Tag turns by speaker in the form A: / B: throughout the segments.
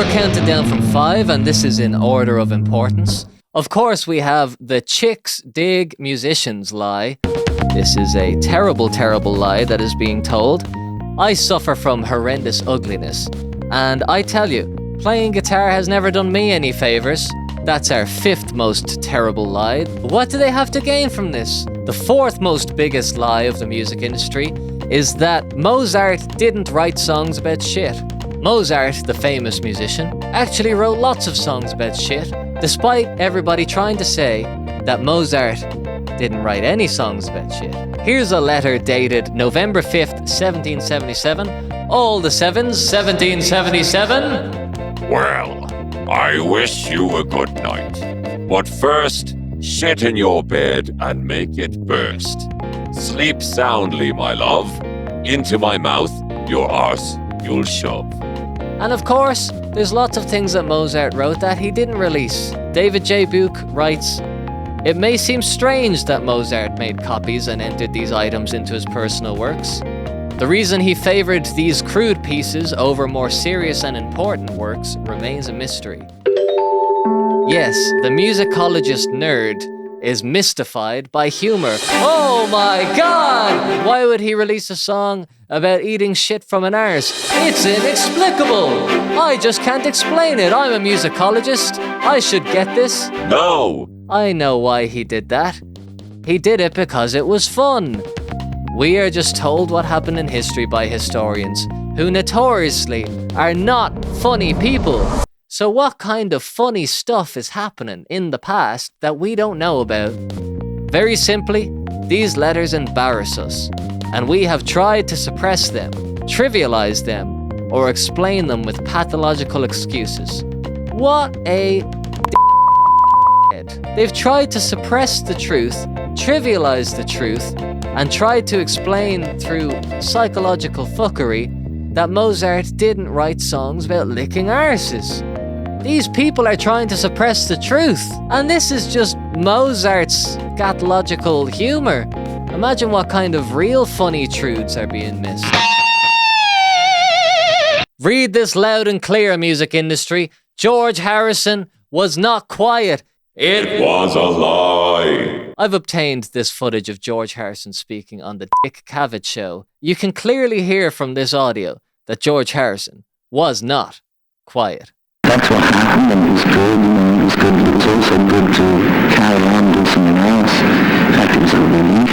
A: we're counting down from 5, and this is in order of importance. Of course, we have the chicks dig musicians lie. This is a terrible, terrible lie that is being told. I suffer from horrendous ugliness. And I tell you, playing guitar has never done me any favors. That's our 5th most terrible lie. What do they have to gain from this? The 4th most biggest lie of the music industry is that Mozart didn't write songs about shit. Mozart, the famous musician, actually wrote lots of songs about shit, despite everybody trying to say that Mozart didn't write any songs about shit. Here's a letter dated November 5th, 1777. All the sevens, 1777.
B: Well, I wish you a good night. But first, shit in your bed and make it burst. Sleep soundly, my love. Into my mouth, your arse, you'll shove.
A: And of course, there's lots of things that Mozart wrote that he didn't release. David J. Buch writes, "It may seem strange that Mozart made copies and entered these items into his personal works. The reason he favored these crude pieces over more serious and important works remains a mystery." Yes, the musicologist nerd is mystified by humor. Oh my god! Why would he release a song about eating shit from an arse? It's inexplicable! I just can't explain it. I'm a musicologist. I should get this.
B: No!
A: I know why he did that. He did it because it was fun. We are just told what happened in history by historians, who notoriously are not funny people. So what kind of funny stuff is happening in the past that we don't know about? Very simply, these letters embarrass us, and we have tried to suppress them, trivialize them, or explain them with pathological excuses. What a They've tried to suppress the truth, trivialize the truth, and tried to explain through psychological fuckery that Mozart didn't write songs about licking arses. These people are trying to suppress the truth, and this is just Mozart's scatological humor. Imagine what kind of real funny truths are being missed. Read this loud and clear, music industry. George Harrison was not quiet.
B: It was a lie.
A: I've obtained this footage of George Harrison speaking on the Dick Cavett show. You can clearly hear from this audio that George Harrison was not quiet.
C: That's what happened, and it was good, it was good, but it was also good to carry on and do something else. In fact, it was a relief.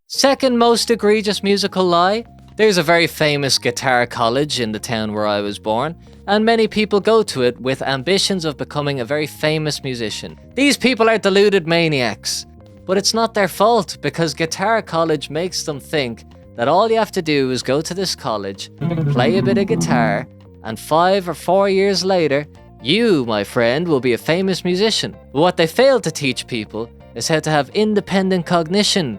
A: Second most egregious musical lie. There's a very famous guitar college in the town where I was born, and many people go to it with ambitions of becoming a very famous musician. These people are deluded maniacs, but it's not their fault, because guitar college makes them think that all you have to do is go to this college, play a bit of guitar, and 5 or 4 years later, you, my friend, will be a famous musician. But what they fail to teach people is how to have independent cognition,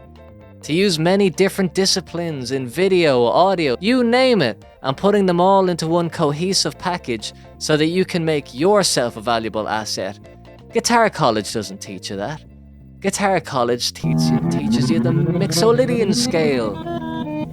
A: to use many different disciplines in video, audio, you name it, and putting them all into one cohesive package so that you can make yourself a valuable asset. Guitar college doesn't teach you that. Guitar college teaches you the Mixolydian scale.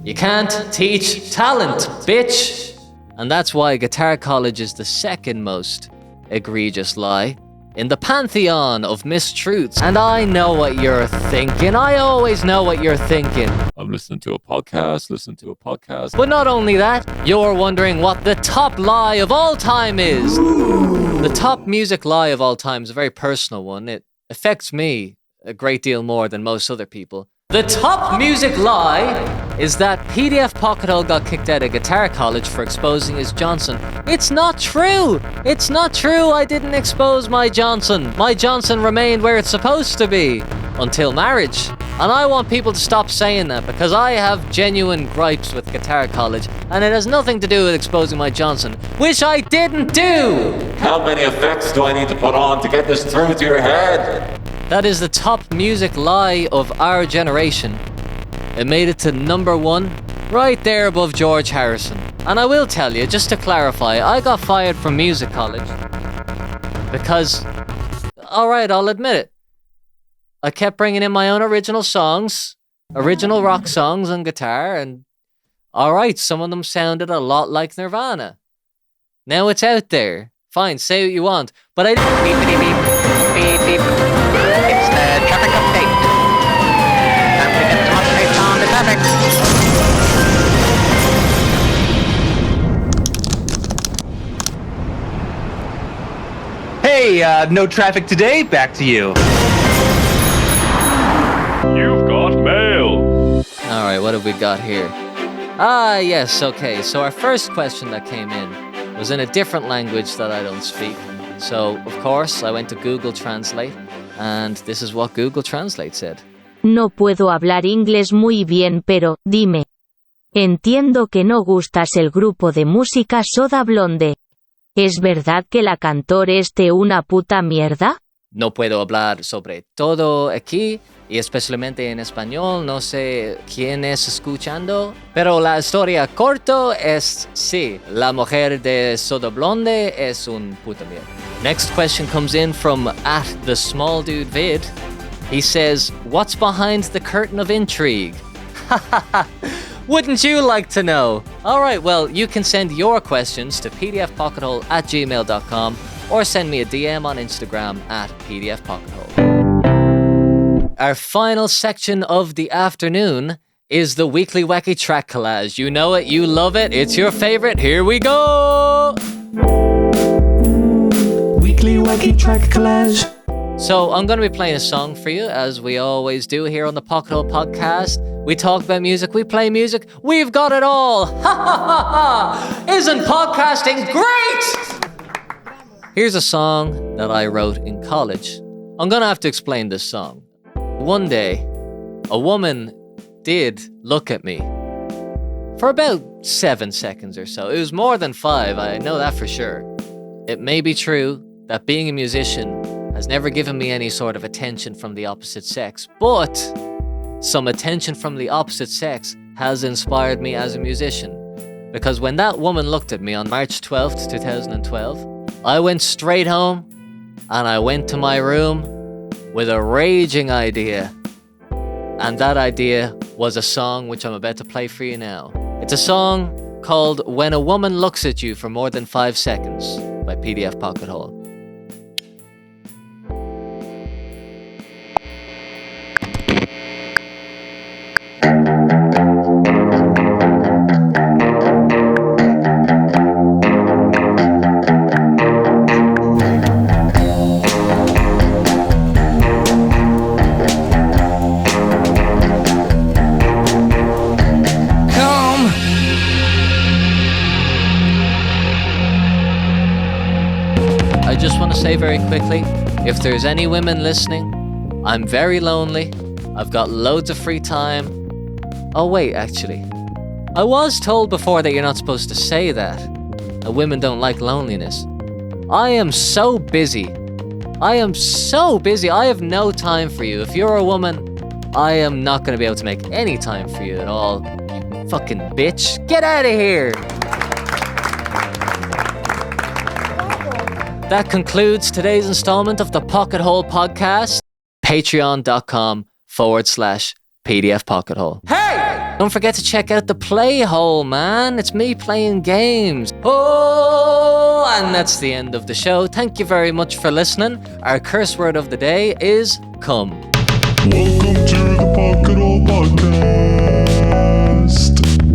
A: You can't teach talent, bitch! And that's why guitar college is the second most egregious lie in the pantheon of mistruths. And I know what you're thinking. I always know what you're thinking.
B: I'm listening to a podcast.
A: But not only that, you're wondering what the top lie of all time is. The top music lie of all time is a very personal one. It affects me a great deal more than most other people. The top music lie is that PDF Pockethole got kicked out of guitar college for exposing his Johnson. It's not true! It's not true, I didn't expose my Johnson. My Johnson remained where it's supposed to be. Until marriage. And I want people to stop saying that, because I have genuine gripes with guitar college, and it has nothing to do with exposing my Johnson, which I didn't do!
B: How many effects do I need to put on to get this through to your head?
A: That is the top music lie of our generation. It made it to number 1, right there above George Harrison. And I will tell you, just to clarify, I got fired from music college because, alright, I'll admit it, I kept bringing in my own original songs, original rock songs on guitar, and alright, some of them sounded a lot like Nirvana. Now it's out there. Fine, say what you want. But I... Beep, beep, beep, beep, beep. It's the traffic update. Time to get some updates on the traffic.
D: Hey, no traffic today. Back to you.
B: You've got mail.
A: All right, what have we got here? Yes, okay. So our first question that came in was in a different language that I don't speak. So, of course, I went to Google Translate, and this is what Google Translate said.
E: No puedo hablar inglés muy bien, pero, dime. Entiendo que no gustas el grupo de música Soda Blonde. ¿Es verdad que la cantor es una puta mierda?
A: No puedo hablar sobre todo aquí, y especialmente en español, no sé quién es escuchando, pero la historia corta es sí, la mujer de Soda Blonde es un puta mierda. Next question comes in from @thesmalldudevid. He says, what's behind the curtain of intrigue? Wouldn't you like to know? Alright, well, you can send your questions to pdfpockethole@gmail.com or send me a DM on Instagram @pdfpockethole. Our final section of the afternoon is the weekly wacky track collage. You know it, you love it, it's your favorite. Here we go!
F: Weekly wacky track collage.
A: So I'm going to be playing a song for you, as we always do here on the Pocket Hole Podcast. We talk about music, we play music, we've got it all! Ha ha ha ha! Isn't podcasting great? Here's a song that I wrote in college. I'm going to have to explain this song. One day, a woman did look at me for about 7 seconds or so. It was more than 5, I know that for sure. It may be true that being a musician has never given me any sort of attention from the opposite sex, but some attention from the opposite sex has inspired me as a musician. Because when that woman looked at me on March 12th, 2012, I went straight home and I went to my room with a raging idea. And that idea was a song which I'm about to play for you now. It's a song called When a Woman Looks at You for More Than 5 Seconds by PDF Pocket Hole. I just want to say very quickly, if there's any women listening, I'm very lonely. I've got loads of free time. Oh wait, actually, I was told before that you're not supposed to say that women don't like loneliness. I am so busy. I have no time for you. If you're a woman, I am not going to be able to make any time for you at all. You fucking bitch. Get out of here. That concludes today's installment of the Pocket Hole Podcast. Patreon.com/PDF Pocket Hole. Hey! Don't forget to check out the Play Hole, man. It's me playing games. Oh! And that's the end of the show. Thank you very much for listening. Our curse word of the day is come.
F: Welcome to the Pocket Hole Podcast.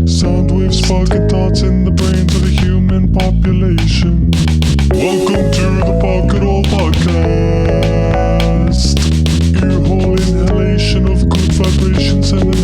F: Sound waves, pocket thoughts in the brains of the human population. Welcome to the Pocket Hole Podcast. Ear hole inhalation of good vibrations and